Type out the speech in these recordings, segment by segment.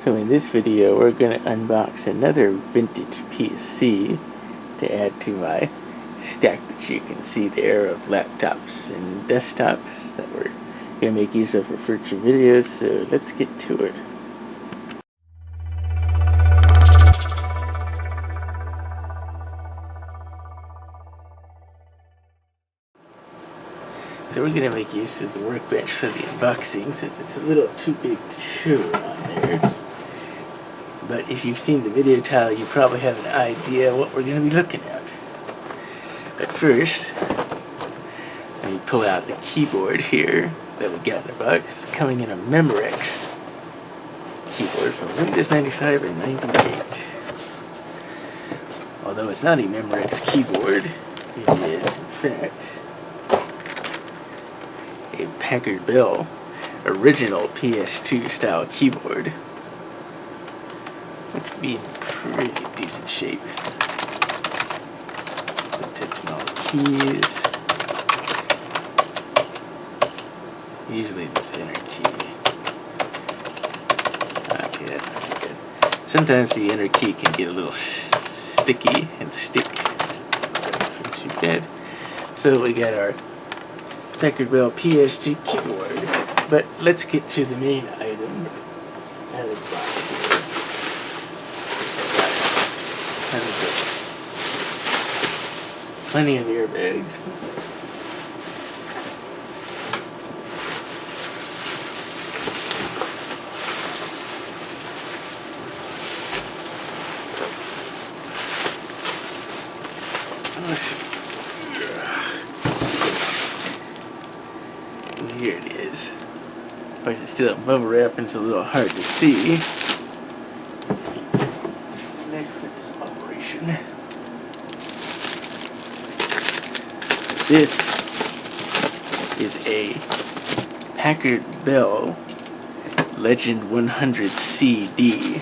So in this video we're going to unbox another vintage PC to add to my stack that you can see there of laptops and desktops that we're going to make use of for future videos. So let's get to it. So we're going to make use of the workbench for the unboxing since it's a little too big to show on there. But if you've seen the video title, you probably have an idea what we're going to be looking at. But first, let me pull out the keyboard here that we got in the box, coming in a Memorex keyboard from Windows 95 and 98. Although it's not a Memorex keyboard, it is in fact a Packard Bell original PS2 style keyboard. Looks to be in pretty decent shape. Touching all the keys. Usually this inner key. Okay, that's not too good. Sometimes the inner key can get a little sticky and stick. That's not too bad. So we got our Packard Bell PS2 keyboard, but let's get to the main item out of the box here. Plenty of airbags. Here it is. Of course, it's still a bubble wrap and it's a little hard to see. Next for this operation. This is a Packard Bell Legend 100 CD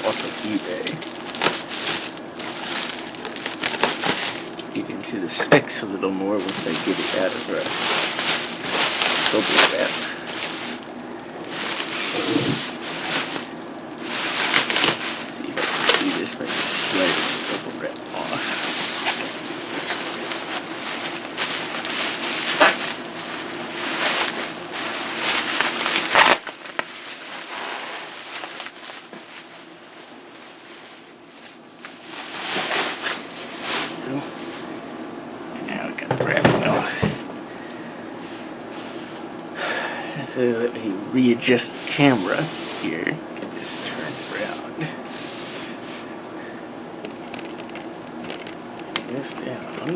off of eBay. Get into the specs a little more once I get it out of our bubble wrap. Let's see if I can do this by just sliding the bubble wrap off. Let's do it this way. Now I got the wrapping off. So let me readjust the camera here. Get this turned around. This down.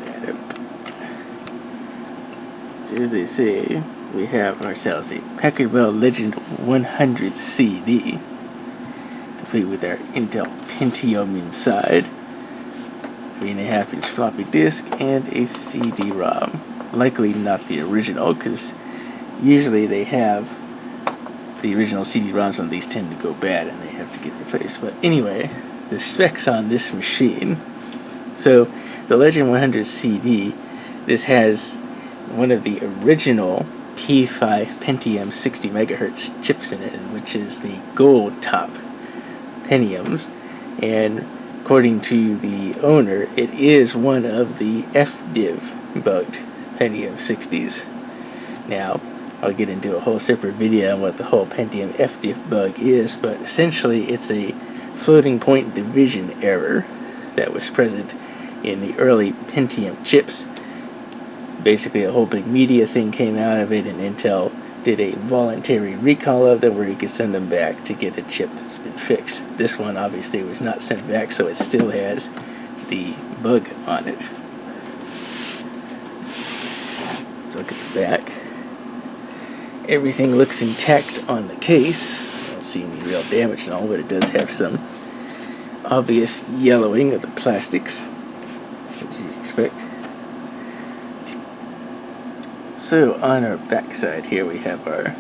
That up. So as they say, we have ourselves a Packard Bell Legend 100 CD, complete with our Intel Pentium inside. 3.5-inch floppy disk and a CD-ROM. Likely not the original, because usually they have the original CD-ROMs on these tend to go bad and they have to get replaced. But anyway, the specs on this machine. So the Legend 100 CD, this has one of the original P5 Pentium 60 megahertz chips in it, which is the gold top Pentiums, and according to the owner, it is one of the FDIV bugged Pentium 60s. Now, I'll get into a whole separate video on what the whole Pentium FDIV bug is, but essentially it's a floating point division error that was present in the early Pentium chips. Basically, a whole big media thing came out of it, and Intel did a voluntary recall of them where you could send them back to get a chip that's been fixed. This one obviously was not sent back, so it still has the bug on it. Let's look at the back. Everything looks intact on the case. I don't see any real damage and all, but it does have some obvious yellowing of the plastics, as you expect. So on our back side here we have our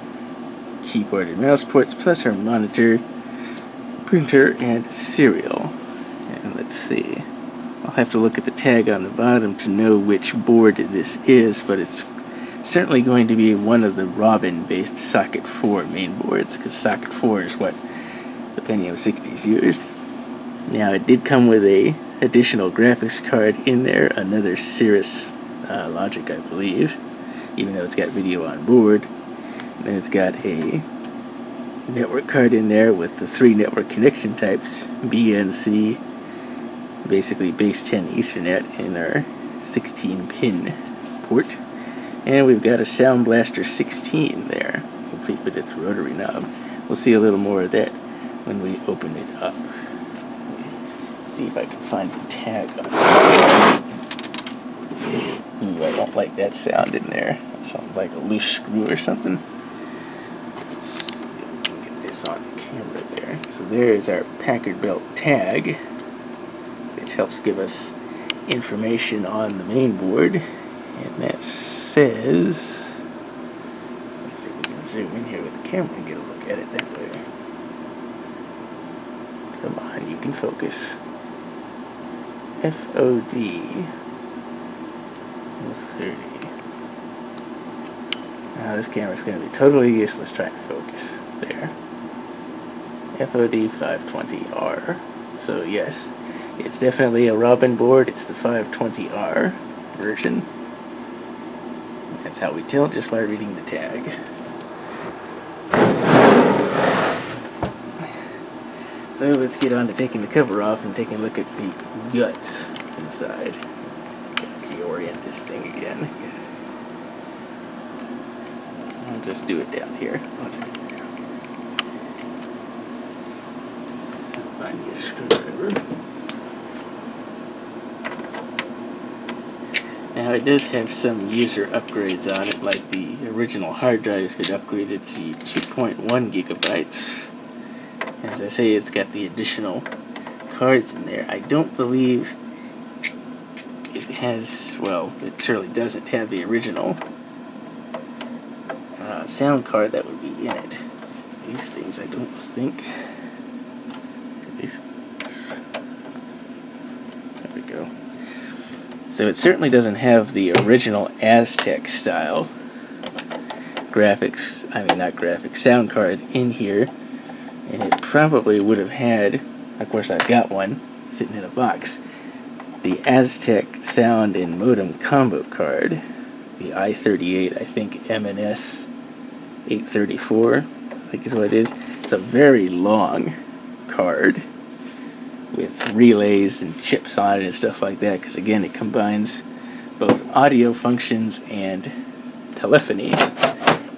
keyboard and mouse ports, plus our monitor, printer, and serial. And let's see, I'll I'll have to look at the tag on the bottom to know which board this is, but it's certainly going to be one of the Robin-based Socket 4 main boards, because Socket 4 is what the Pentium 60s used. Now, it did come with a additional graphics card in there, another Cirrus Logic, I believe, even though it's got video on board. Then it's got a network card in there with the 3 network connection types, BNC, basically base 10 Ethernet, in our 16-pin port. And we've got a Sound Blaster 16 there, complete with its rotary knob. We'll see a little more of that when we open it up. Let's see if I can find the tag on it. Ooh, I don't like that sound in there. It sounds like a loose screw or something. Let's see if we can get this on the camera there. So there is our Packard Bell tag, which helps give us information on the main board. And that says, let's see if we can zoom in here with the camera and get a look at it that way. Come on, you can focus. FOD 30. Now this camera's going to be totally useless trying to focus. There. FOD 520R. So yes, it's definitely a Robin board. It's the 520R version. That's how we tell just by reading the tag. So let's get on to taking the cover off and taking a look at the guts inside. Reorient this thing again. I'll just do it down here. I'll find me a screwdriver. Now it does have some user upgrades on it, like the original hard drive has been upgraded to 2.1 gigabytes. As I say, it's got the additional cards in there. I don't believe it has, well, it surely doesn't have the original sound card that would be in it. These things, I don't think. There we go. So it certainly doesn't have the original Aztec style graphics, not graphics, sound card in here. And it probably would have had, of course I've got one sitting in a box, the Aztec sound and modem combo card, the i38, I think MNS 834, I think is what it is. It's a very long card with relays and chips on it and stuff like that, because again it combines both audio functions and telephony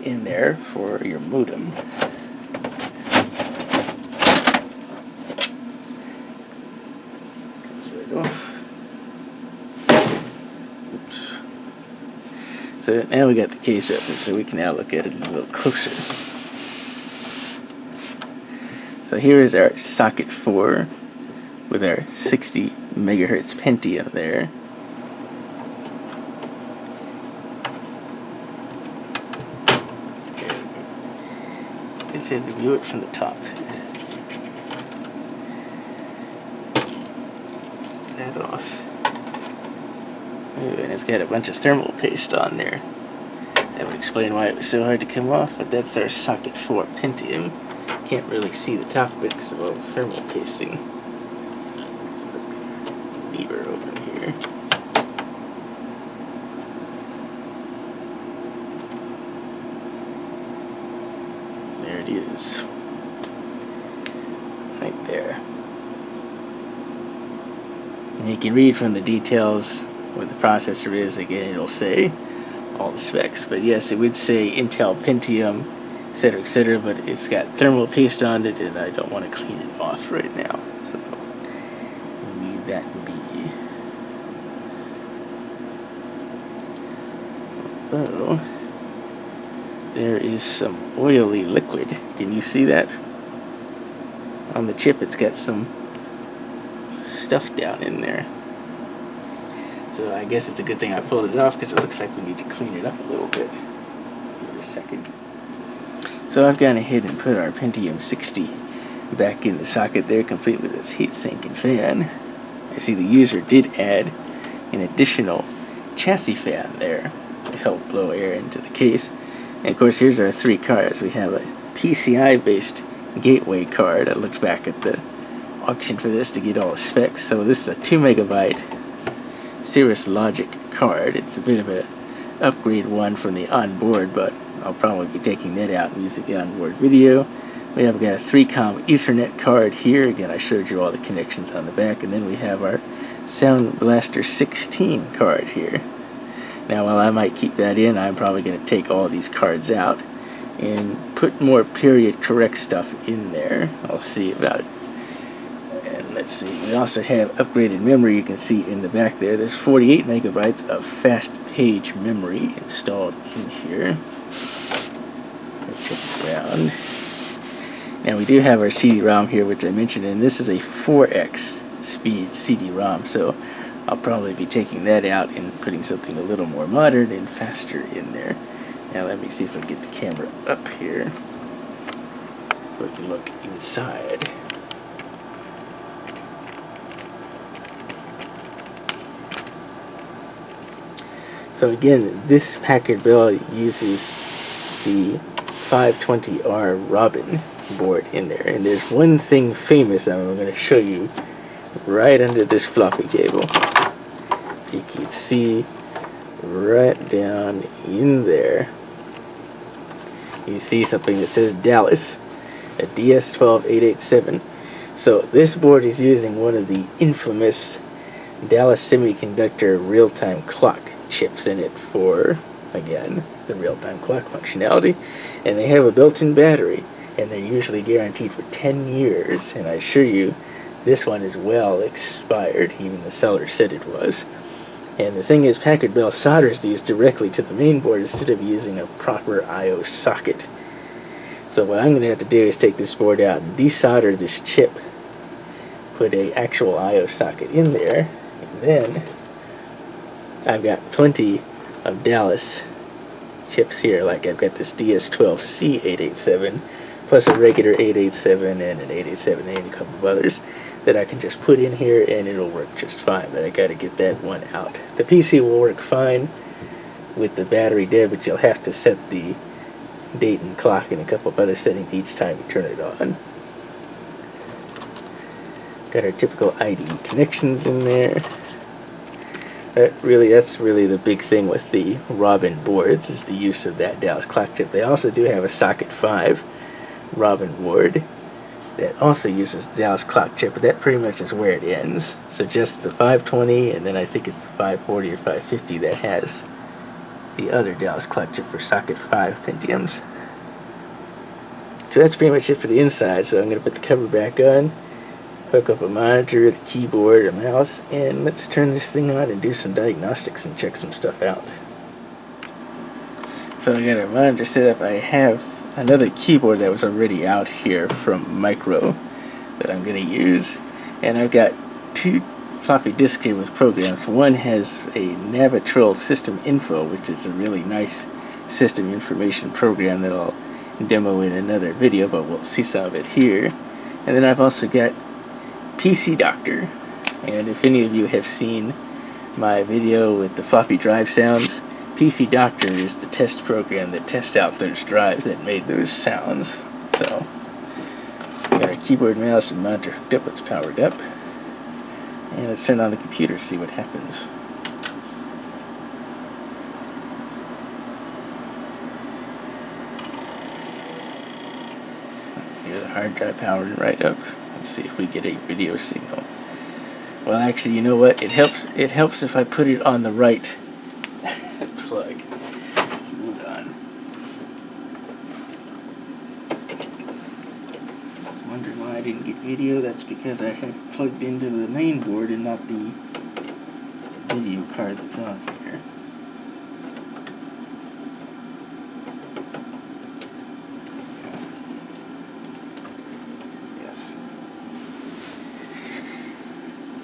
in there for your modem. So now we got the case open, so we can now look at it a little closer. So here is our Socket 4 with our 60 megahertz Pentium there. Just had to view it from the top. That off. Ooh, and it's got a bunch of thermal paste on there. That would explain why it was so hard to come off, but that's our Socket 4 Pentium. Can't really see the top of it because of all the thermal pasting. So let's get our lever open here. There it is. Right there. And you can read from the details what the processor is. Again, it'll say all the specs, but yes, it would say Intel Pentium, etc., etc., but it's got thermal paste on it and I don't want to clean it off right now, so we'll leave that be. Although there is some oily liquid, can you see that? On the chip it's got some stuff down in there. So I guess it's a good thing I pulled it off because it looks like we need to clean it up a little bit. Give it a second. So I've gone ahead and put our Pentium 60 back in the socket there, complete with its heatsink and fan. I see the user did add an additional chassis fan there to help blow air into the case. And of course, here's our 3 cards. We have a PCI based gateway card. I looked back at the auction for this to get all the specs. So this is a 2 megabyte Cirrus Logic card. It's a bit of a upgrade one from the Onboard, but I'll probably be taking that out and using the Onboard video. We have got a 3-com Ethernet card here. Again, I showed you all the connections on the back. And then we have our Sound Blaster 16 card here. Now, while I might keep that in, I'm probably going to take all these cards out and put more period correct stuff in there. I'll see about it. And let's see, we also have upgraded memory. You can see in the back there, there's 48 megabytes of fast page memory installed in here. Let's check it around. Now we do have our CD-ROM here, which I mentioned, and this is a 4x speed CD-ROM, so I'll probably be taking that out and putting something a little more modern and faster in there. Now let me see if I can get the camera up here so I can look inside. So again, this Packard Bell uses the 520R Robin board in there, and there's one thing famous I'm going to show you right under this floppy cable. You can see right down in there, you see something that says Dallas, a DS12887. So this board is using one of the infamous Dallas Semiconductor real-time clock chips in it for, again, the real-time clock functionality, and they have a built-in battery, and they're usually guaranteed for 10 years, and I assure you this one is well expired. Even the seller said it was. And the thing is, Packard Bell solders these directly to the main board instead of using a proper I/O socket. So what I'm going to have to do is take this board out and desolder this chip, put a actual I/O socket in there, and then I've got plenty of Dallas chips here. Like I've got this DS12C887 plus a regular 887 and an 887A and a couple of others that I can just put in here and it'll work just fine. But I got to get that one out. The PC will work fine with the battery dead, but you'll have to set the date and clock and a couple of other settings each time you turn it on. Got our typical IDE connections in there. That's really the big thing with the Robin boards, is the use of that Dallas clock chip. They also do have a socket 5 Robin board that also uses the Dallas clock chip, but that pretty much is where it ends. So just the 520, and then I think it's the 540 or 550 that has the other Dallas clock chip for socket 5 Pentiums. So that's pretty much it for the inside. So I'm going to put the cover back on, hook up a monitor, the keyboard, a mouse, and let's turn this thing on and do some diagnostics and check some stuff out. So I got a monitor set up. I have another keyboard that was already out here from Micro that I'm going to use, and I've got 2 floppy disks here with programs. One has a Navratil System Info, which is a really nice system information program that I'll demo in another video, but we'll see some of it here. And then I've also got PC-Doctor, and if any of you have seen my video with the floppy drive sounds, PC-Doctor is the test program that tests out those drives that made those sounds. So, got our keyboard, mouse, and monitor hooked up. It's powered up. And let's turn on the computer, see what happens. Here's the hard drive powered right up. Let's see if we get a video signal. Well, actually, you know what? It helps if I put it on the right plug. Hold on. I was wondering why I didn't get video. That's because I had plugged into the main board and not the video card that's on here.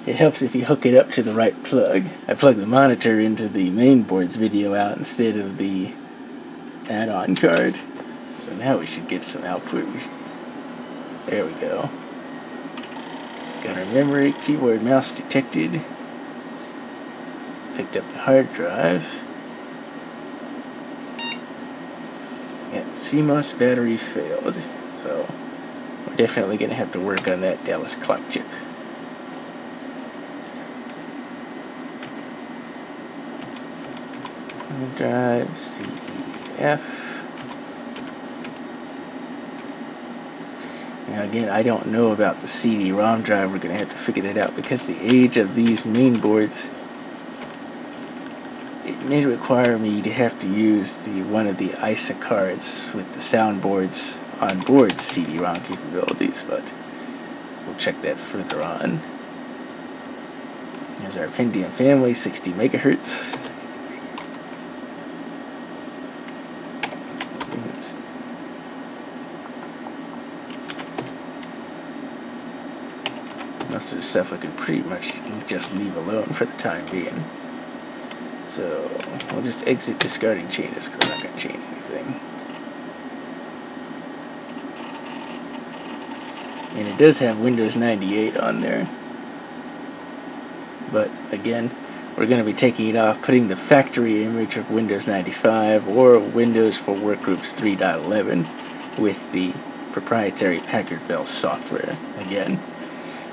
It helps if you hook it up to the right plug. I plugged the monitor into the main board's video out instead of the add-on card. So now we should get some output. There we go. Got our memory, keyboard, mouse detected. Picked up the hard drive. Yeah, CMOS battery failed, so we're definitely going to have to work on that Dallas clock chip. Hard drive, CEF. Now again, I don't know about the CD-ROM drive. We're going to have to figure that out because the age of these main boards, it may require me to have to use one of the ISA cards with the soundboard's onboard CD-ROM capabilities, but we'll check that further on. Here's our Pentium family, 60 megahertz. Most of the stuff I could pretty much just leave alone for the time being. So we'll just exit discarding changes because I'm not going to change anything. And it does have Windows 98 on there. But again, we're going to be taking it off, putting the factory image of Windows 95 or Windows for Workgroups 3.11 with the proprietary Packard Bell software. Again,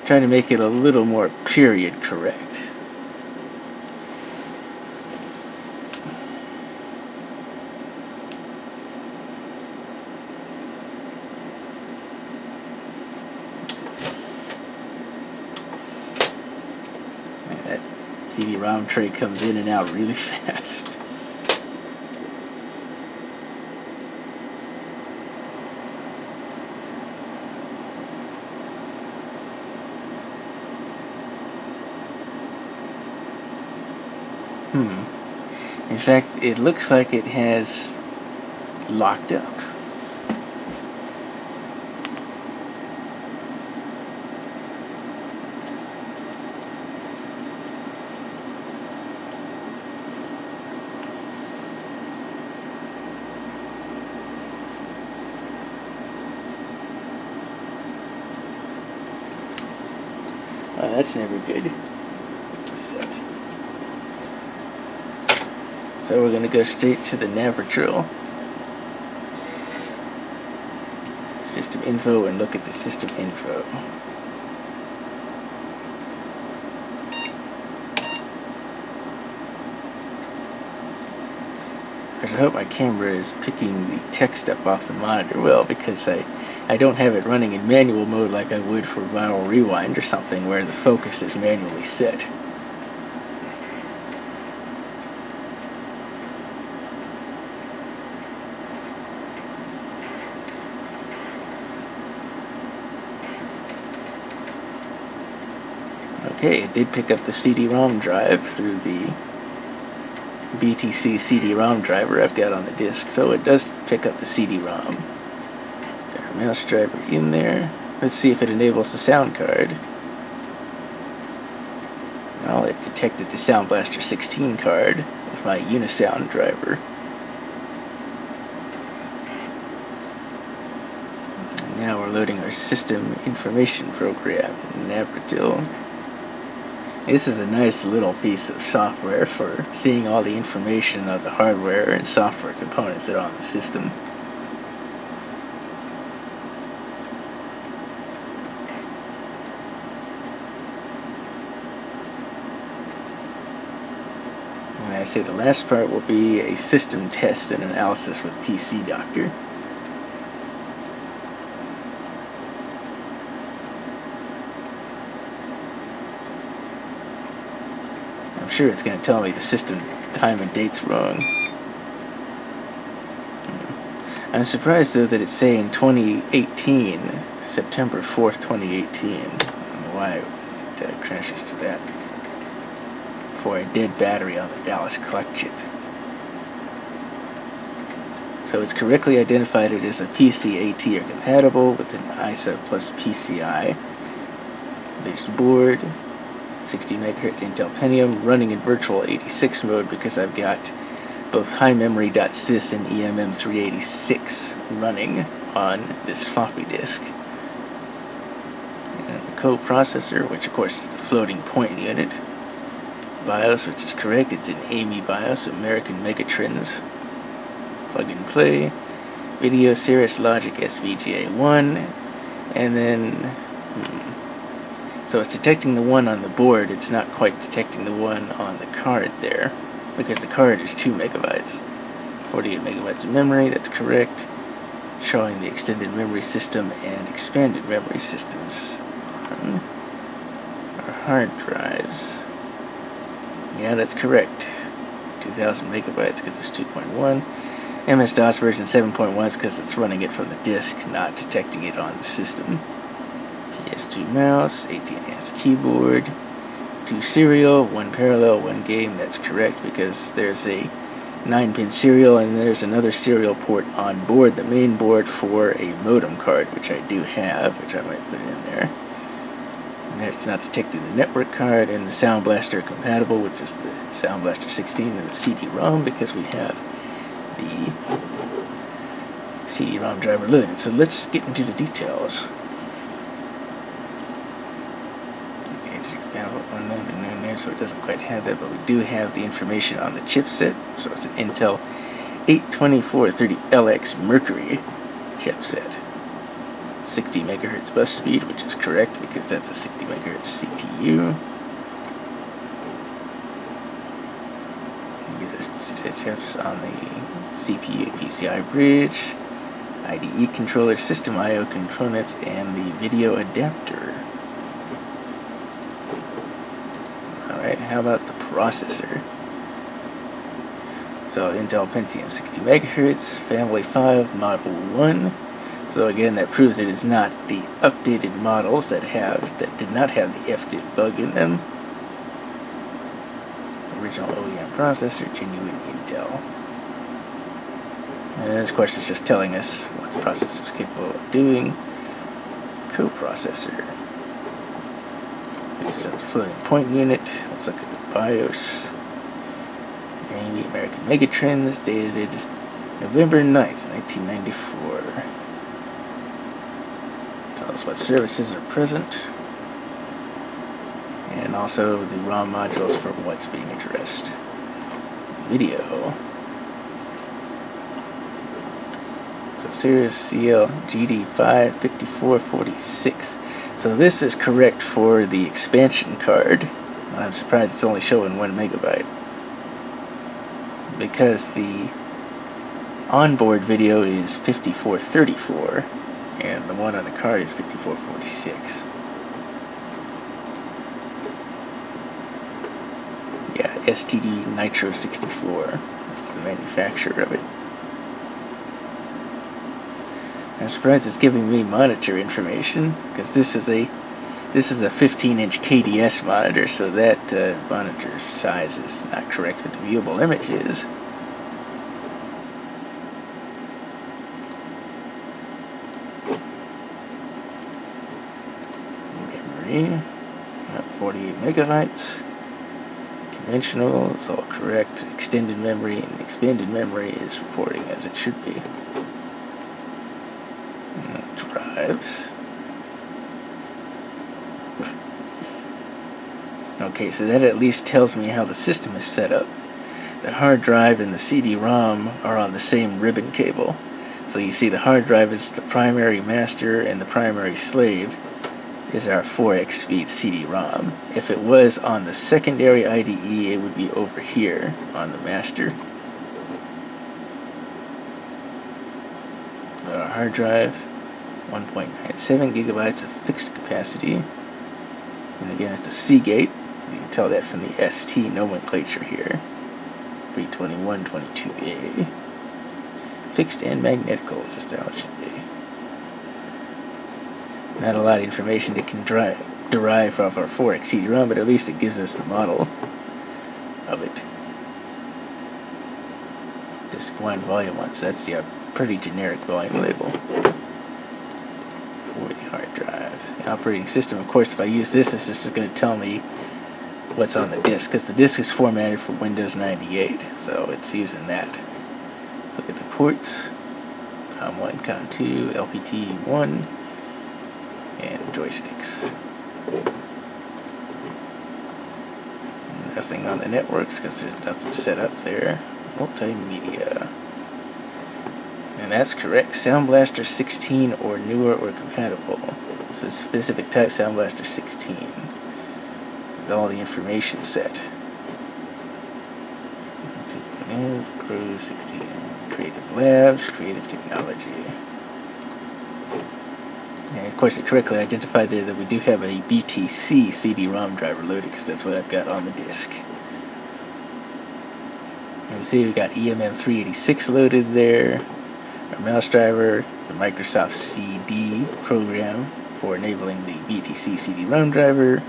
trying to make it a little more period correct. That CD-ROM tray comes in and out really fast. In fact, it looks like it has locked up. Oh, that's never good. So we're going to go straight to the Navratil system info and look at the system info. I hope my camera is picking the text up off the monitor well, because I don't have it running in manual mode like I would for Viral Rewind or something where the focus is manually set. Okay, it did pick up the CD-ROM drive through the BTC CD-ROM driver I've got on the disk, so it does pick up the CD-ROM. Got our mouse driver in there. Let's see if it enables the sound card. Well, it detected the Sound Blaster 16 card with my Unisound driver. And now we're loading our system information program, Navratil. This is a nice little piece of software for seeing all the information of the hardware and software components that are on the system. And I say the last part will be a system test and analysis with PC-Doctor. I'm sure it's going to tell me the system time and date's wrong. I'm surprised though that it's saying 2018, September 4th, 2018. I don't know why it crashes to that. For a dead battery on the Dallas clock chip. So it's correctly identified it as a PC-AT or compatible with an ISA plus PCI based board. 60 megahertz Intel Pentium, running in virtual 86 mode because I've got both highmemory.sys and EMM386 running on this floppy disk. And coprocessor, which of course is the floating point unit. BIOS, which is correct, it's an AMI BIOS, American Megatrends. Plug and play. Video, Cirrus Logic SVGA1, and then so it's detecting the one on the board. It's not quite detecting the one on the card there, because the card is 2 megabytes, 48 megabytes of memory. That's correct. Showing the extended memory system and expanded memory systems on our hard drives. Yeah, that's correct. 2,000 megabytes because it's 2.1. MS-DOS version 7.1 is because it's running it from the disk, not detecting it on the system. PS2 mouse, 18-inch keyboard, 2 serial, 1 parallel, 1 game. That's correct because there's a 9-pin serial and there's another serial port on board, the main board, for a modem card, which I do have, which I might put in there. And that's not detecting the network card, and the Sound Blaster compatible, which is the Sound Blaster 16 and the CD-ROM, because we have the CD-ROM driver loaded. So let's get into the details. So it doesn't quite have that, but we do have the information on the chipset. So it's an Intel 82430LX Mercury chipset. 60 megahertz bus speed, which is correct because that's a 60 megahertz CPU. It chips on the CPU PCI bridge, IDE controller, system I/O components, and the video adapter. Alright, how about the processor? So Intel Pentium 60 megahertz, family 5, model 1. So again, that proves it is not the updated models that did not have the FDIV bug in them. Original OEM processor, genuine Intel. And this course is just telling us what the processor is capable of doing. Coprocessor. This is the floating point unit. Let's look at the BIOS. AMI American Megatrends, dated November 9th, 1994. Tell us what services are present. And also the ROM modules for what's being addressed. Video. So Cirrus CL GD55446. So this is correct for the expansion card. I'm surprised it's only showing 1 megabyte. Because the onboard video is 5434 and the one on the card is 5446. Yeah, STD Nitro 64. That's the manufacturer of it. I'm surprised it's giving me monitor information, because this is a 15-inch KDS monitor, so that monitor size is not correct with the viewable images. Memory, 48 megabytes. Conventional, it's all correct. Extended memory and expanded memory is reporting as it should be. Drives. Okay, so that at least tells me how the system is set up. The hard drive and the CD-ROM are on the same ribbon cable. So you see the hard drive is the primary master and the primary slave is our 4x speed CD-ROM. If it was on the secondary IDE, it would be over here on the master. Our hard drive, 1.97 gigabytes of fixed capacity. And again, it's the Seagate. You can tell that from the ST nomenclature here. 32122A. Fixed and magnetical, just how it should be. Not a lot of information that can derive off our 4x CD-ROM, but at least it gives us the model of it. Disk 1, volume 1, so that's the pretty generic volume label for the hard drive. The operating system, of course, if I use this, it's just going to tell me what's on the disk, because the disk is formatted for Windows 98, so it's using that. Look at the ports, COM1, COM2, LPT1, and joysticks. Nothing on the networks because there's nothing set up there. Multimedia. And that's correct. Sound Blaster 16 or newer or compatible. So specific type Sound Blaster 16. With all the information set. Pro 16. Creative Labs, Creative Technology. And of course it correctly identified there that we do have a BTC CD-ROM driver loaded because that's what I've got on the disk. And we see we've got EMM386 loaded there. Our mouse driver, the Microsoft CD program for enabling the BTC CD-ROM driver.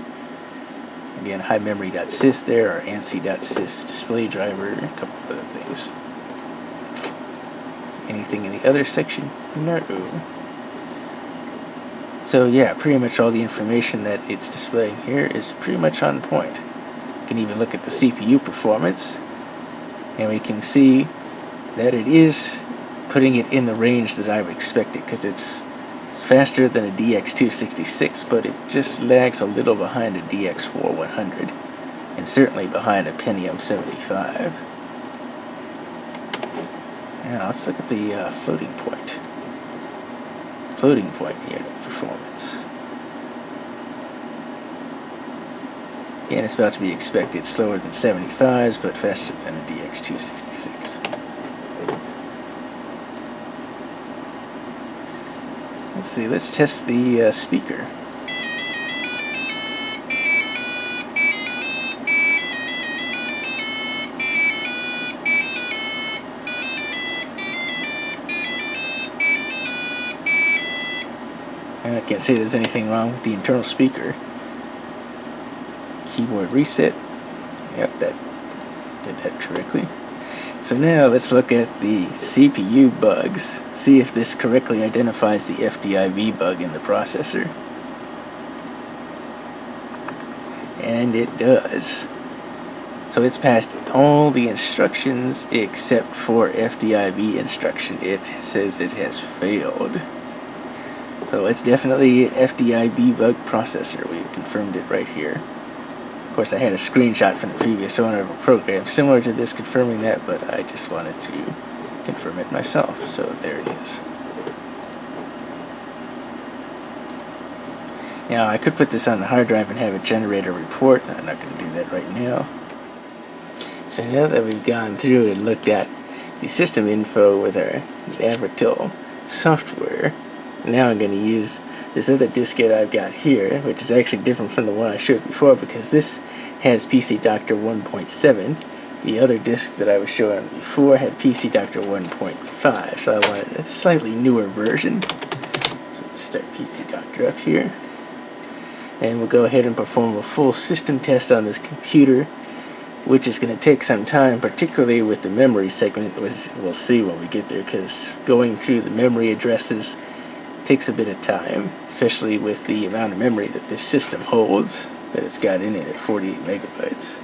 Again, highmemory.sys there, our ANSI.sys display driver, a couple of other things. Anything in the other section? No. So yeah, pretty much all the information that it's displaying here is pretty much on point. You can even look at the CPU performance, and we can see that it is putting it in the range that I would expect it, because it's faster than a DX266, but it just lags a little behind a DX4100, and certainly behind a Pentium 75. Now let's look at the floating point unit performance. Again, it's about to be expected, slower than 75s, but faster than a DX266. Let's see, let's test the speaker. I can't say there's anything wrong with the internal speaker. Keyboard reset. Yep, that did that correctly. So now let's look at the CPU bugs. See if this correctly identifies the FDIV bug in the processor. And it does. So it's passed all the instructions except for FDIV instruction. It says it has failed. So it's definitely an FDIV bug processor. We confirmed it right here. Of course, I had a screenshot from the previous owner of a program similar to this confirming that, but I just wanted to confirm it myself. So there it is. Now, I could put this on the hard drive and have it generate a report. I'm not going to do that right now. So now that we've gone through and looked at the system info with our Navratil software, now I'm going to use this other diskette I've got here, which is actually different from the one I showed before because this has PC-Doctor 1.7. The other disk that I was showing before had PC-Doctor 1.5, so I wanted a slightly newer version. So let's start PC-Doctor up here. And we'll go ahead and perform a full system test on this computer, which is going to take some time, particularly with the memory segment, which we'll see when we get there, because going through the memory addresses takes a bit of time, especially with the amount of memory that this system holds, that it's got in it at 48 megabytes.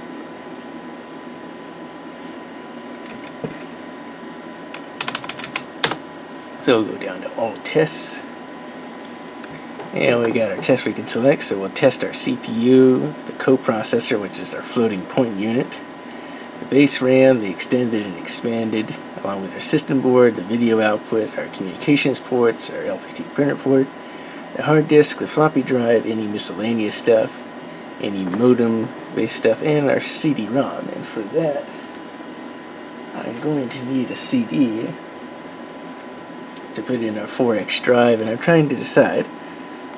So we'll go down to all tests, and we got our test we can select. So we'll test our CPU, the coprocessor, which is our floating point unit, the base RAM, the extended and expanded, along with our system board, the video output, our communications ports, our LPT printer port, the hard disk, the floppy drive, any miscellaneous stuff, any modem based stuff, and our CD-ROM. And for that, I'm going to need a CD to put in our 4X drive, and I'm trying to decide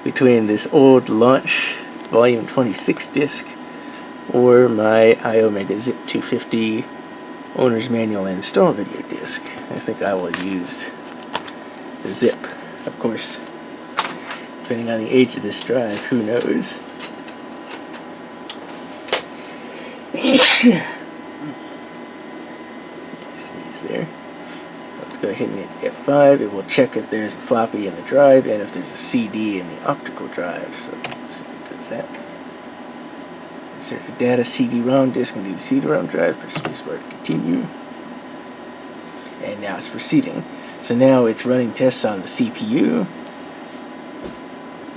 between this old launch volume 26 disc or my iOmega Zip 250 owner's manual install video disc. I think I will use the Zip. Of course, depending on the age of this drive, who knows. Sneeze there. Let's go ahead and hit F5. It will check if there's a floppy in the drive and if there's a CD in the optical drive. So let's see if it does that. Insert the data CD-ROM disk into the CD-ROM drive. Press spacebar to continue. And now it's proceeding. So now it's running tests on the CPU.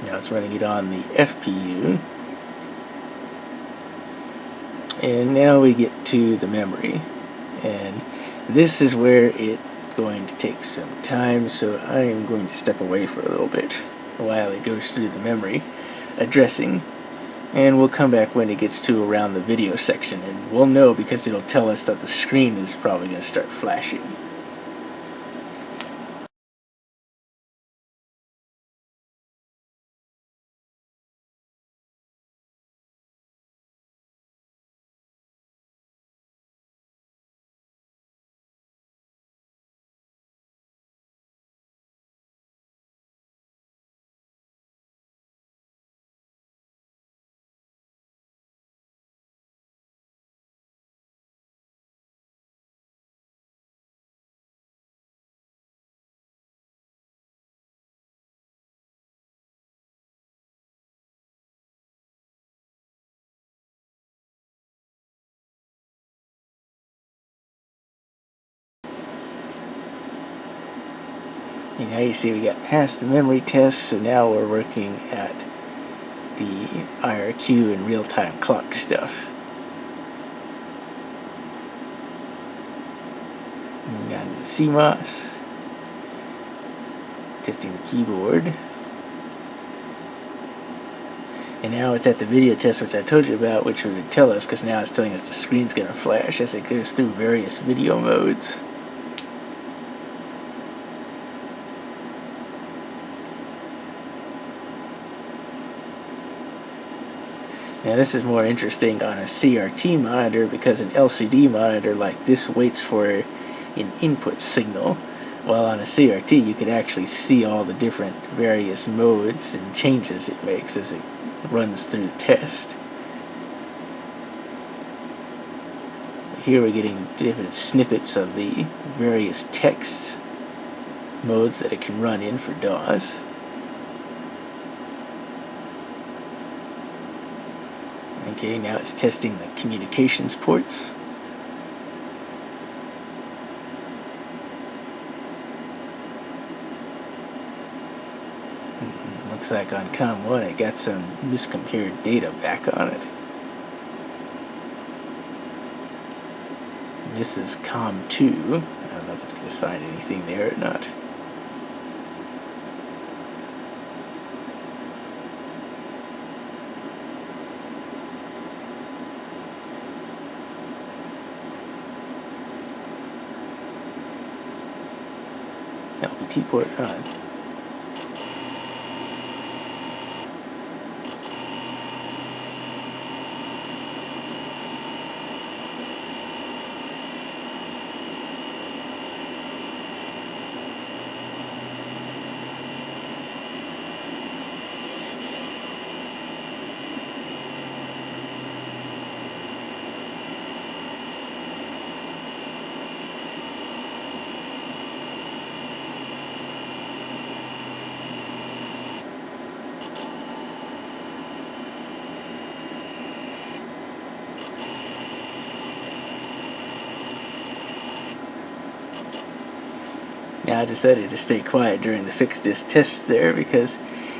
Now it's running it on the FPU. And now we get to the memory, and this is where it's going to take some time, so I am going to step away for a little bit while it goes through the memory addressing, and we'll come back when it gets to around the video section, and we'll know because it'll tell us that the screen is probably going to start flashing. And now you see we got past the memory test, so now we're working at the IRQ and real-time clock stuff. And down to the CMOS, testing the keyboard. And now it's at the video test, which I told you about, which would tell us, because now it's telling us the screen's going to flash as it goes through various video modes. Now this is more interesting on a CRT monitor because an LCD monitor like this waits for an input signal, while on a CRT you could actually see all the different various modes and changes it makes as it runs through the test. Here we're getting different snippets of the various text modes that it can run in for DAWs. Okay, now it's testing the communications ports. Looks like on COM1 it got some miscompared data back on it. And this is COM2. I don't know if it's going to find anything there or not. LPT port on. Now I decided to stay quiet during the fixed disk test there because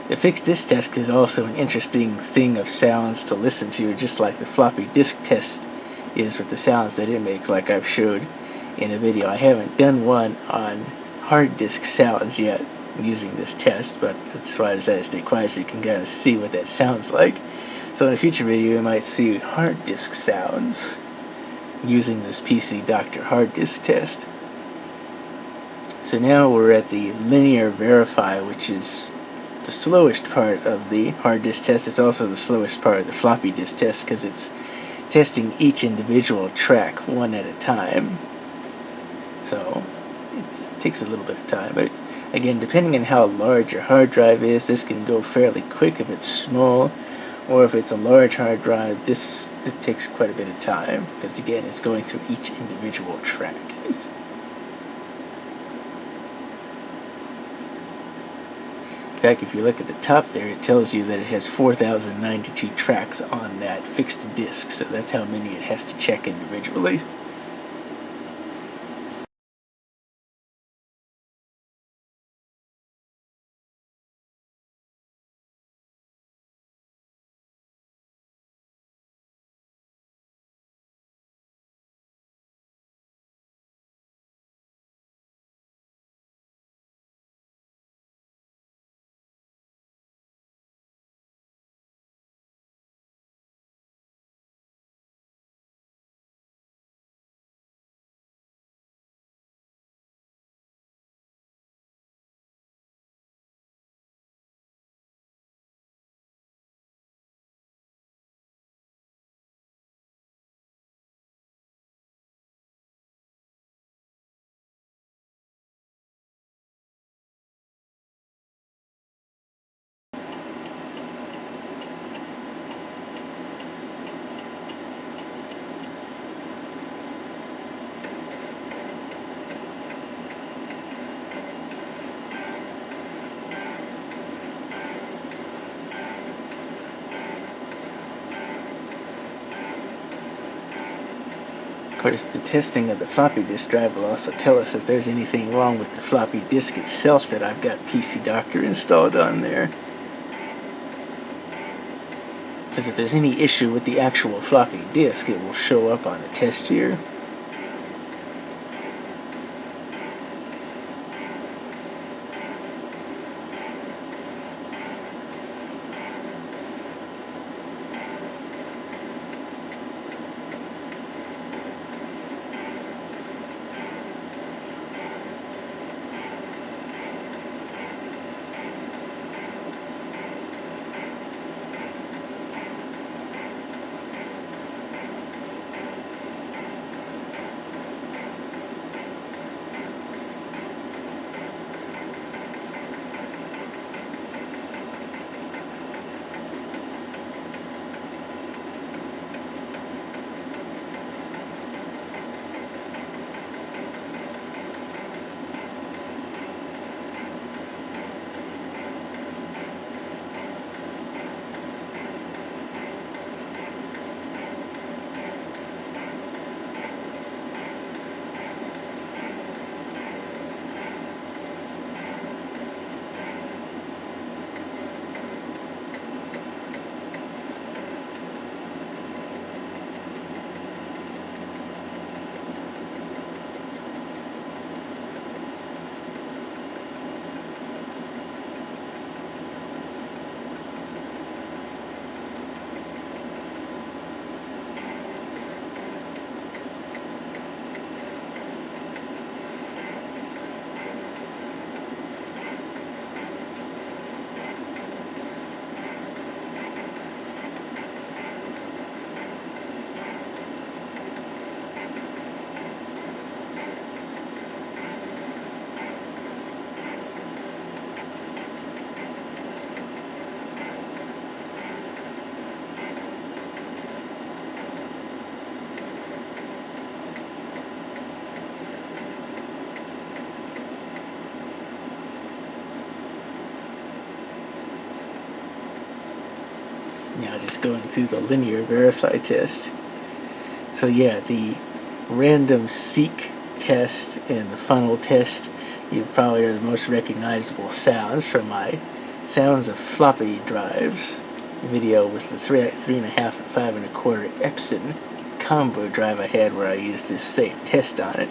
the fixed disk test is also an interesting thing of sounds to listen to, just like the floppy disk test is with the sounds that it makes, like I've showed in a video. I haven't done one on hard disk sounds yet using this test, but that's why I decided to stay quiet so you can kind of see what that sounds like. So in a future video you might see hard disk sounds using this PC-Doctor hard disk test. So now we're at the linear verify, which is the slowest part of the hard disk test. It's also the slowest part of the floppy disk test because it's testing each individual track one at a time. So it takes a little bit of time, but again, depending on how large your hard drive is, this can go fairly quick if it's small, or if it's a large hard drive, this takes quite a bit of time because again, it's going through each individual track. In fact, if you look at the top there, it tells you that it has 4,092 tracks on that fixed disk, so that's how many it has to check individually. course, the testing of the floppy disk drive will also tell us if there's anything wrong with the floppy disk itself that I've got PC-Doctor installed on there. Because if there's any issue with the actual floppy disk, it will show up on the test here. Now just going through the linear verify test. So yeah, the random seek test and the funnel test, you probably are the most recognizable sounds from my sounds of floppy drives video with the 3.5 and 5 1/4 Epson combo drive I had, where I used this same test on it,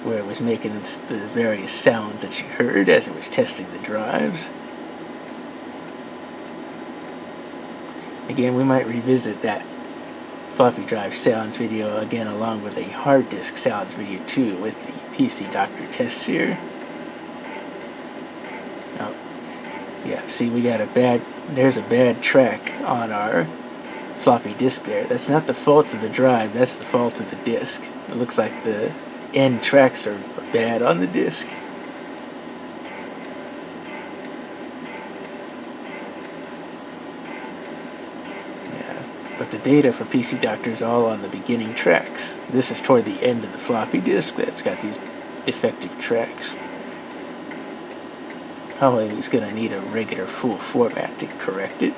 where it was making the various sounds that you heard as it was testing the drives. Again, we might revisit that floppy drive sounds video again, along with a hard disk sounds video too, with the PC-Doctor tests here. Now, yeah, see, we got there's a bad track on our floppy disk there. That's not the fault of the drive, that's the fault of the disk. It looks like the end tracks are bad on the disk. But the data for PC-Doctor is all on the beginning tracks. This is toward the end of the floppy disk that's got these defective tracks. Probably it's going to need a regular full format to correct it.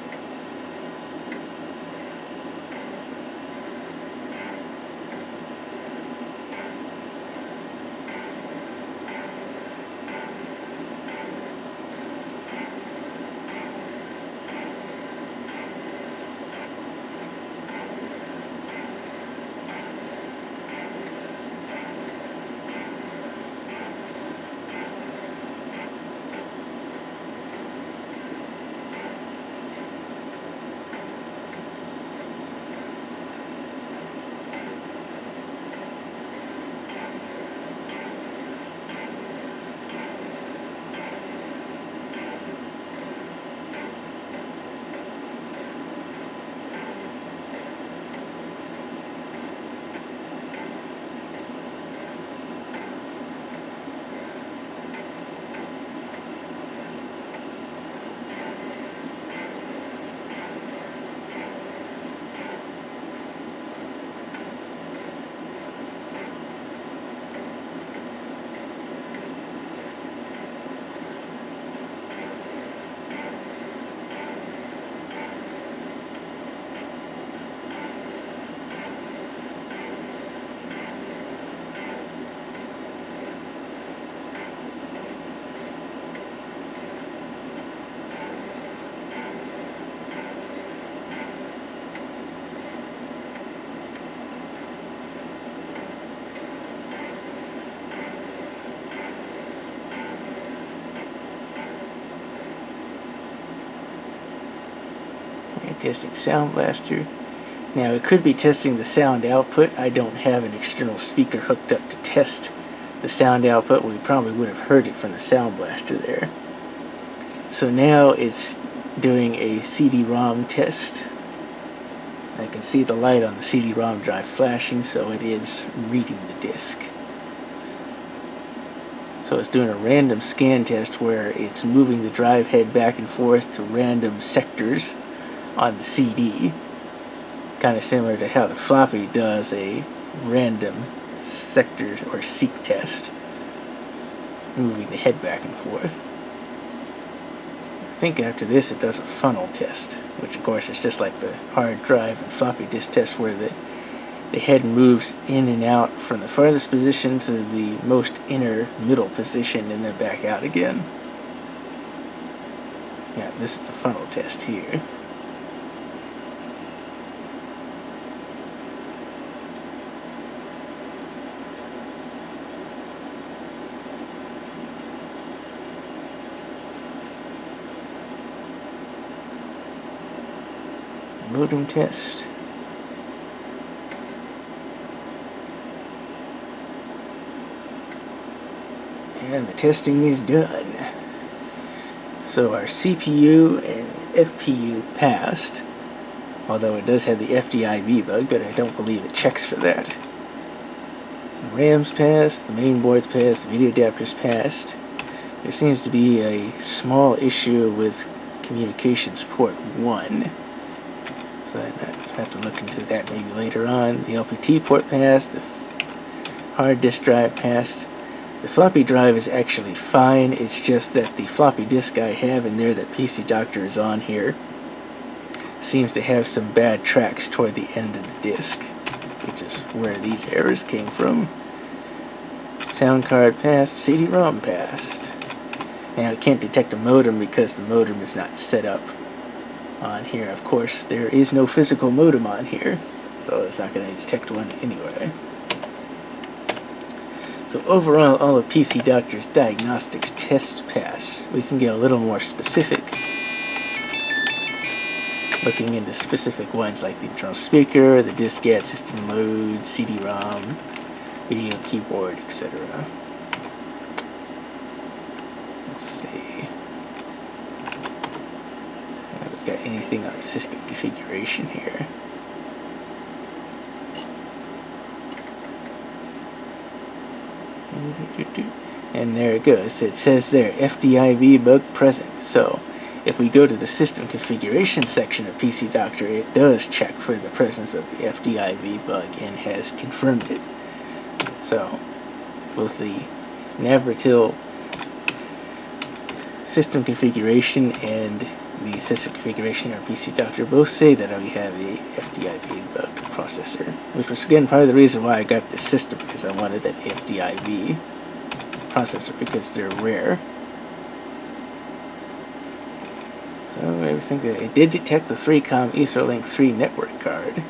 testing Sound Blaster. Now it could be testing the sound output. I don't have an external speaker hooked up to test the sound output. We probably would have heard it from the Sound Blaster there. So now it's doing a CD-ROM test. I can see the light on the CD-ROM drive flashing, so it is reading the disk. So it's doing a random scan test where it's moving the drive head back and forth to random sectors on the CD. Kind of similar to how the floppy does a random sector or seek test, moving the head back and forth. I think after this it does a funnel test, which of course is just like the hard drive and floppy disk test where the head moves in and out from the farthest position to the most inner middle position and then back out again. Yeah, this is the funnel test here. Modem test. And the testing is done. So our CPU and FPU passed, although it does have the FDIV bug, but I don't believe it checks for that. The RAM's passed, the mainboard's passed, the video adapter's passed. There seems to be a small issue with communications port 1. So I have to look into that maybe later on. The LPT port passed, the hard disk drive passed. The floppy drive is actually fine. It's just that the floppy disk I have in there that PC-Doctor is on here seems to have some bad tracks toward the end of the disk, which is where these errors came from. Sound card passed, CD-ROM passed. Now it can't detect a modem because the modem is not set up on here. Of course, there is no physical modem on here, so it's not going to detect one anyway. So overall, all of PC-Doctor's diagnostics tests pass. We can get a little more specific, looking into specific ones like the internal speaker, the diskette, system load, CD-ROM, video keyboard, etc. Let's see. If it's got anything on system configuration here. And there it goes. It says there, FDIV bug present. So if we go to the system configuration section of PC-Doctor, it does check for the presence of the FDIV bug and has confirmed it. So both the Navratil system configuration and the system configuration of PC-Doctor both say that we have a FDIV bugged processor, which was again part of the reason why I got this system, because I wanted that FDIV processor because they're rare. So everything that it did detect the 3Com Etherlink 3 network card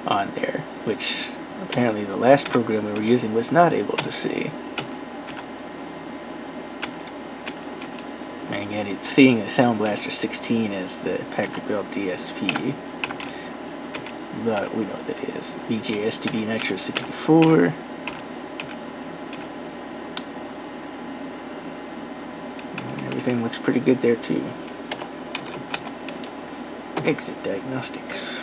on there, which apparently the last program we were using was not able to see. And again, it's seeing a Sound Blaster 16 as the Packard Bell DSP, but we know what that is. VJSTB Nitro 64. And everything looks pretty good there too. Exit Diagnostics.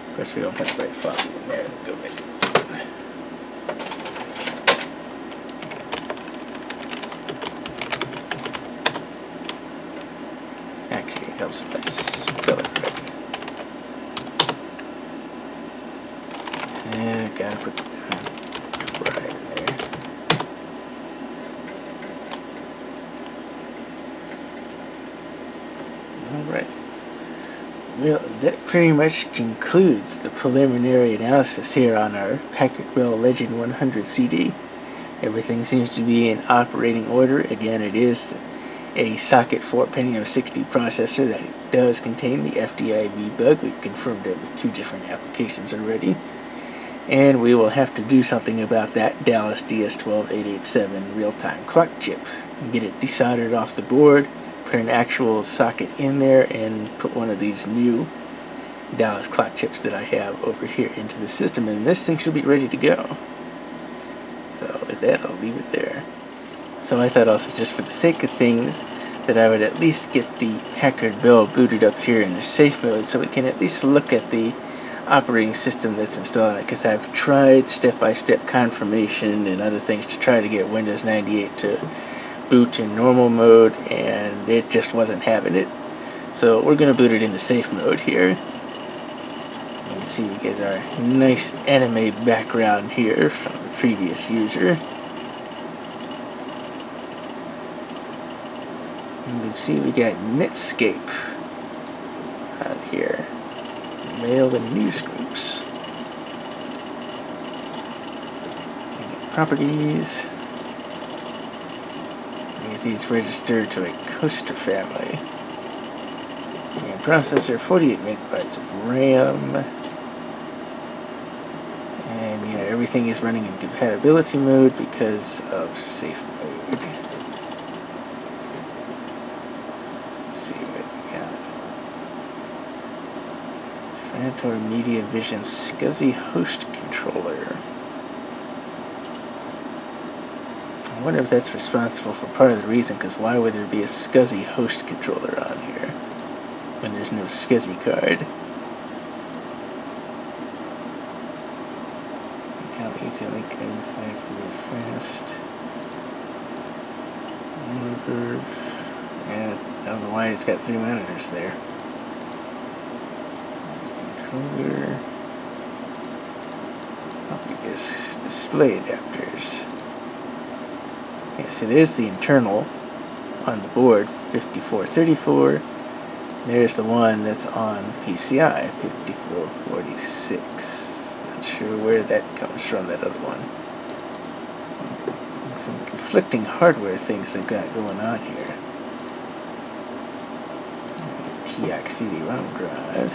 Of course, we don't have the right file in there. Go back to this one. Actually, it helps if I spell it right. Yeah, gotta put the right in there. Alright. Well, that pretty much concludes the preliminary analysis here on our Packard Bell Legend 100 CD. Everything seems to be in operating order. Again, it is a socket 4 Pentium 60 processor that does contain the FDIV bug. We've confirmed it with 2 different applications already. And we will have to do something about that Dallas DS12887 real-time clock chip. Get it desoldered off the board, put an actual socket in there and put one of these new Dallas clock chips that I have over here into the system, and this thing should be ready to go. So with that, I'll leave it there. So I thought also, just for the sake of things, that I would at least get the Packard Bell booted up here in the safe mode so we can at least look at the operating system that's installed on it, because I've tried step-by-step confirmation and other things to try to get Windows 98 to boot in normal mode, and it just wasn't having it. So we're going to boot it in the safe mode here. You can see we get our nice anime background here from the previous user. You can see we got Netscape out here. Mail and news groups. Properties. These registered to a coaster family. And processor, 48 megabytes of RAM. And yeah, everything is running in compatibility mode because of safe mode. Let's see what we got. Fantor Media Vision SCSI Host Controller. I wonder if that's responsible for part of the reason, because why would there be a SCSI host controller on here when there's no SCSI card? Etherlink anything real fast. Mainboard. Yeah, I don't know why it's got 3 monitors there. Controller. Probably just display adapters. Yeah, so there's the internal on the board, 5434. There's the one that's on PCI, 5446. Not sure where that comes from, that other one. Some conflicting hardware things they've got going on here. TEAC CD-ROM drive.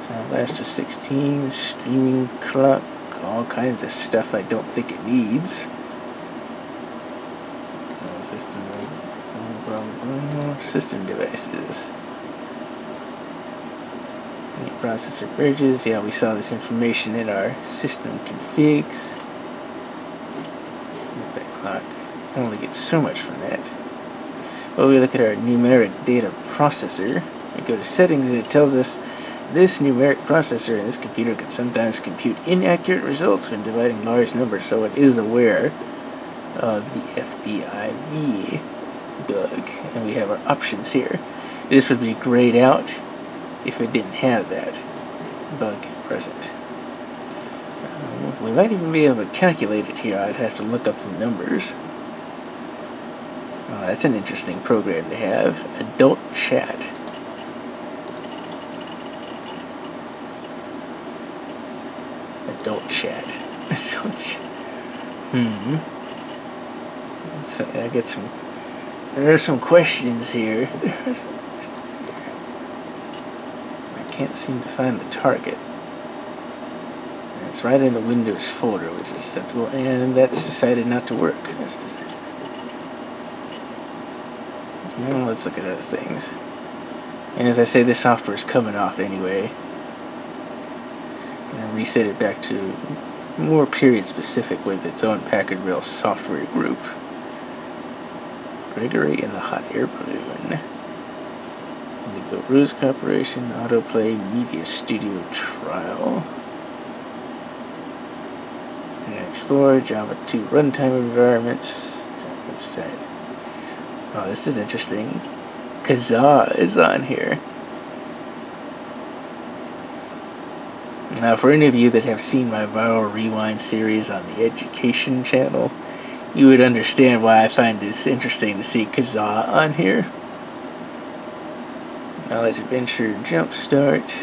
Sound Blaster 16, streaming clock. All kinds of stuff I don't think it needs. System devices. Any processor bridges. Yeah, we saw this information in our system configs. That clock. You can only get so much from that. Well, we look at our numeric data processor. We go to settings and it tells us this numeric processor in this computer can sometimes compute inaccurate results when dividing large numbers, so it is aware of the FDIV bug. And we have our options here. This would be grayed out if it didn't have that bug present. We might even be able to calculate it here. I'd have to look up the numbers. Oh, that's an interesting program to have. Adult chat. Adult chat. So I get some. There are some questions here. I can't seem to find the target. It's right in the Windows folder, which is acceptable, and that's decided not to work. Now let's look at other things. And as I say, this software is coming off anyway. And reset it back to more period specific with its own Packard Bell software group. Gregory and the Hot Air Balloon. Indigo Ruse Corporation, Autoplay Media Studio Trial. Internet Explorer, Java 2 runtime environments. Website. Oh, this is interesting. Kazaa is on here. Now, for any of you that have seen my Viral Rewind series on the Education channel, you would understand why I find this interesting to see Kazaa on here. Knowledge Adventure Jumpstart.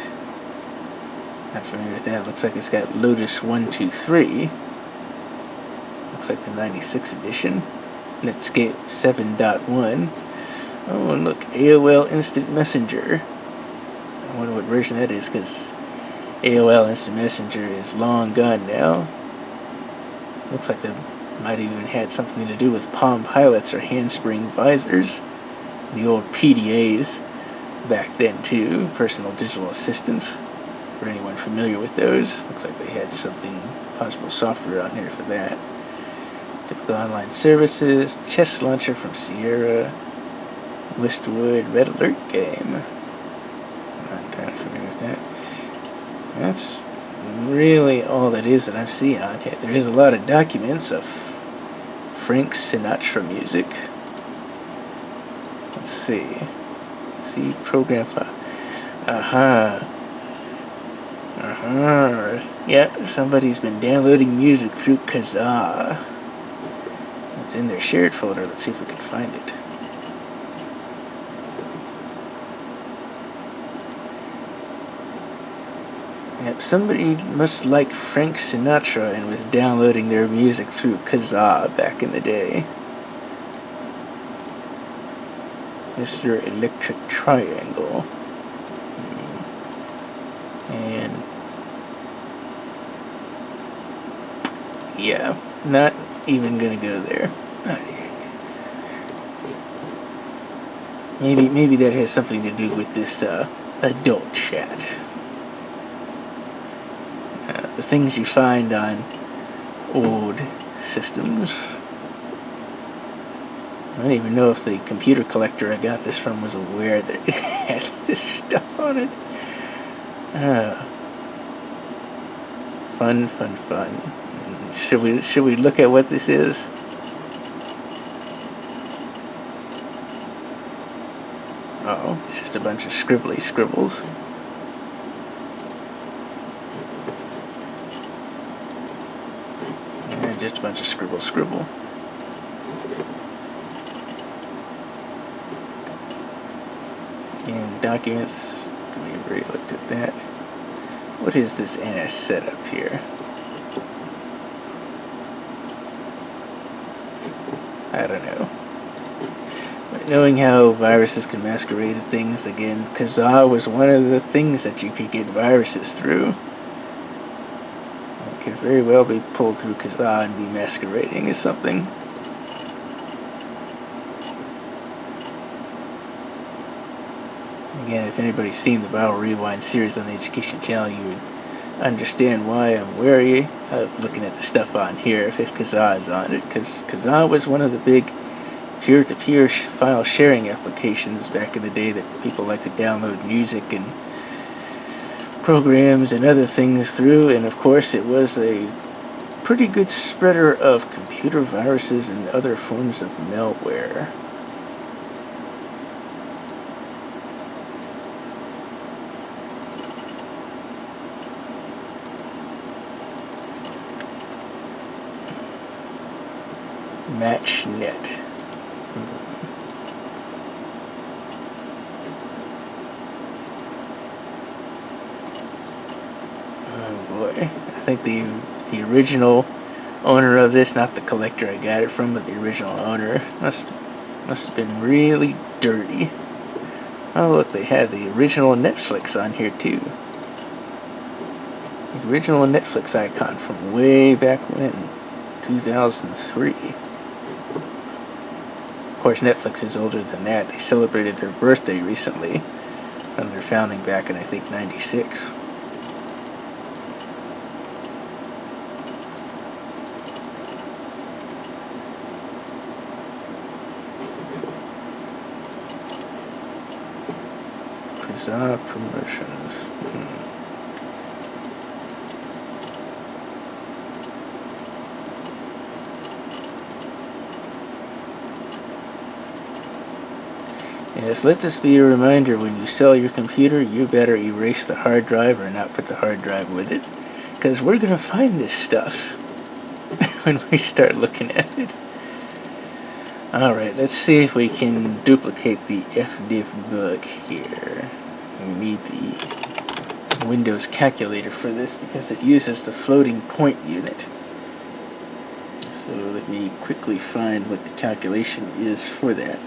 Not familiar with that. Looks like it's got Lotus 123. Looks like the 96 edition. Netscape 7.1. Oh, and look, AOL Instant Messenger. I wonder what version that is, because AOL Instant Messenger is long gone now. Looks like the Might have even had something to do with Palm Pilots or handspring visors. The old PDAs back then too, personal digital assistants. For anyone familiar with those, looks like they had something, possible software on here for that. Typical online services, chess launcher from Sierra, Westwood, Red Alert game. I'm not kind of familiar with that. That's really all that is that I'm seeing on here. There is a lot of documents of Frank Sinatra music. Let's see. See program file. Yeah, somebody's been downloading music through Kazaa. It's in their shared folder. Let's see if we can find it. Yep, somebody must like Frank Sinatra and was downloading their music through Kazaa back in the day. Mr. Electric Triangle. And yeah, not even gonna go there. Maybe that has something to do with this adult chat. The things you find on old systems. I don't even know if the computer collector I got this from was aware that it had this stuff on it. Fun. Should we look at what this is? Oh, it's just a bunch of scribbly scribbles. Yeah, just a bunch of scribble. And documents, we've already looked at that. What is this NS setup here? I don't know. But knowing how viruses can masquerade at things, again, Kazaa was one of the things that you could get viruses through. It could very well be pulled through Kazaa and be masquerading as something. Again, if anybody's seen the Viral Rewind series on the Education Channel, you would understand why I'm wary of looking at the stuff on here if Kazaa is on it, because Kazaa was one of the big peer-to-peer file sharing applications back in the day that people like to download music and programs and other things through, and of course it was a pretty good spreader of computer viruses and other forms of malware. MatchNet. Oh boy. I think the original owner of this, not the collector I got it from, but the original owner, must have been really dirty. Oh look, they had the original Netflix on here too. The original Netflix icon from way back when, 2003. Of course, Netflix is older than that. They celebrated their birthday recently, from their founding back in, I think, '96. Kazaa Promotions. Yes, let this be a reminder, when you sell your computer, you better erase the hard drive or not put the hard drive with it, because we're going to find this stuff when we start looking at it. Alright, let's see if we can duplicate the FDIV bug here. We need the Windows calculator for this because it uses the floating point unit. So let me quickly find what the calculation is for that.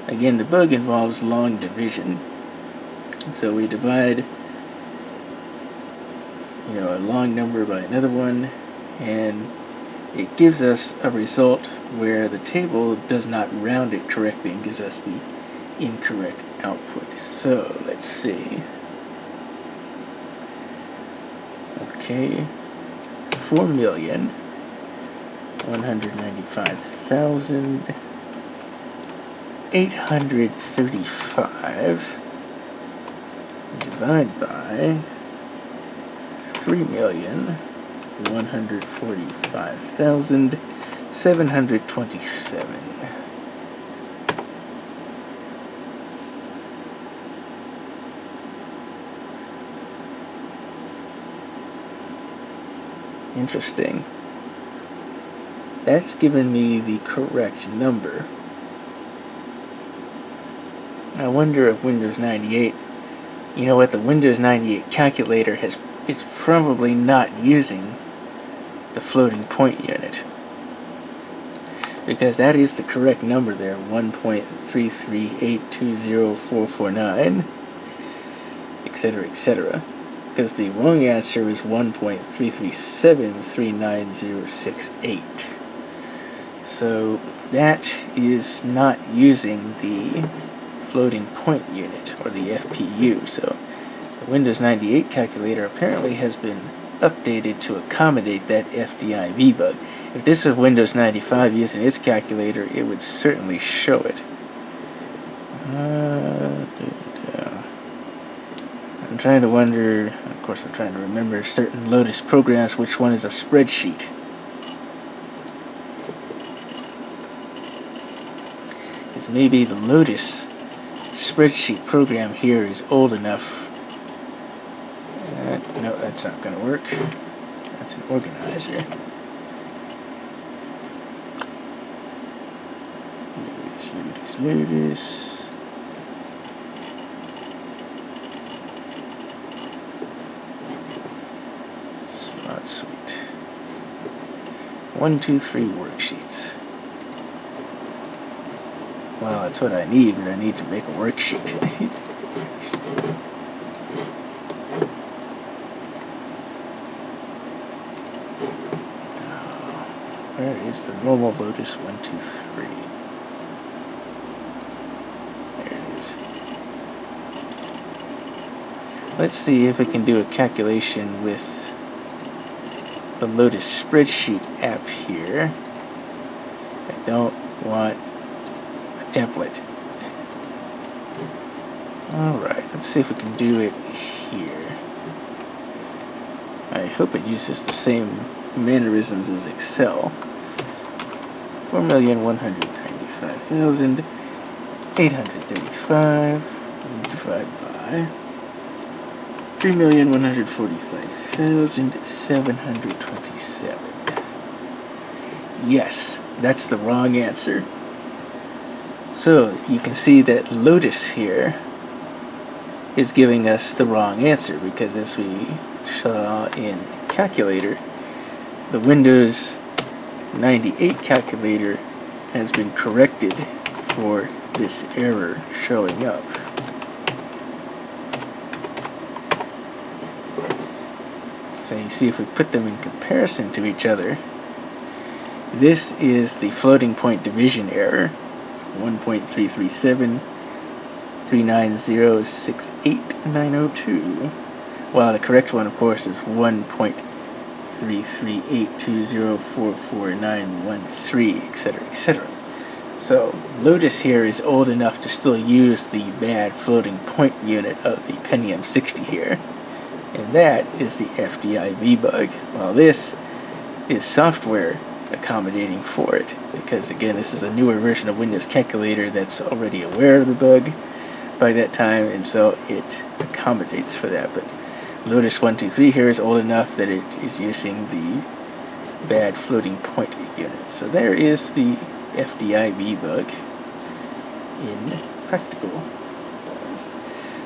Again, the bug involves long division. So we divide, a long number by another one, and it gives us a result where the table does not round it correctly and gives us the incorrect output. So let's see. Okay, 4,195,835 divided by 3,145,727. Interesting. That's given me the correct number. I wonder if Windows 98, you know what, the Windows 98 calculator is probably not using the floating point unit, because that is the correct number there, 1.33820,449, etc., etc. Because the wrong answer is 1.33739,068. So that is not using the floating point unit, or the FPU. So the Windows 98 calculator apparently has been updated to accommodate that FDIV bug. If this was Windows 95 using its calculator, it would certainly show it. I'm trying to wonder, of course I'm trying to remember certain Lotus programs, which one is a spreadsheet. Because maybe the Lotus spreadsheet program here is old enough. No, that's not going to work. That's an organizer. Lotus. Smart Suite. 1, 2, 3 worksheets. Well, that's what I need, but I need to make a worksheet. Where is the normal Lotus 1, 2, 3? There it is. Let's see if it can do a calculation with the Lotus spreadsheet app here. I don't want a template. Alright, let's see if we can do it here. I hope it uses the same mannerisms as Excel. 4,195,835 divided by 3,145,727. Yes, that's the wrong answer. So you can see that Lotus here is giving us the wrong answer, because as we saw in calculator, the Windows 98 calculator has been corrected for this error showing up. So you see, if we put them in comparison to each other, this is the floating point division error, 1.33739068902, while the correct one, of course, is 1.33820449113, etc., etc. So Lotus here is old enough to still use the bad floating point unit of the Pentium 60 here, and that is the FDIV bug, while this is software accommodating for it, because again, this is a newer version of Windows Calculator that's already aware of the bug by that time, and so it accommodates for that. But Lotus 123 here is old enough that it is using the bad floating point unit. So there is the FDIV bug in practical.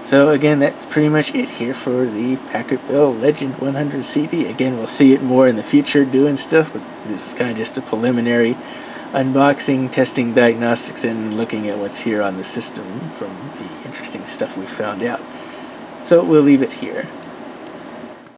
So again, that's pretty much it here for the Packard Bell Legend 100 CD. Again, we'll see it more in the future doing stuff, but this is kind of just a preliminary unboxing, testing diagnostics, and looking at what's here on the system from the interesting stuff we found out. So we'll leave it here.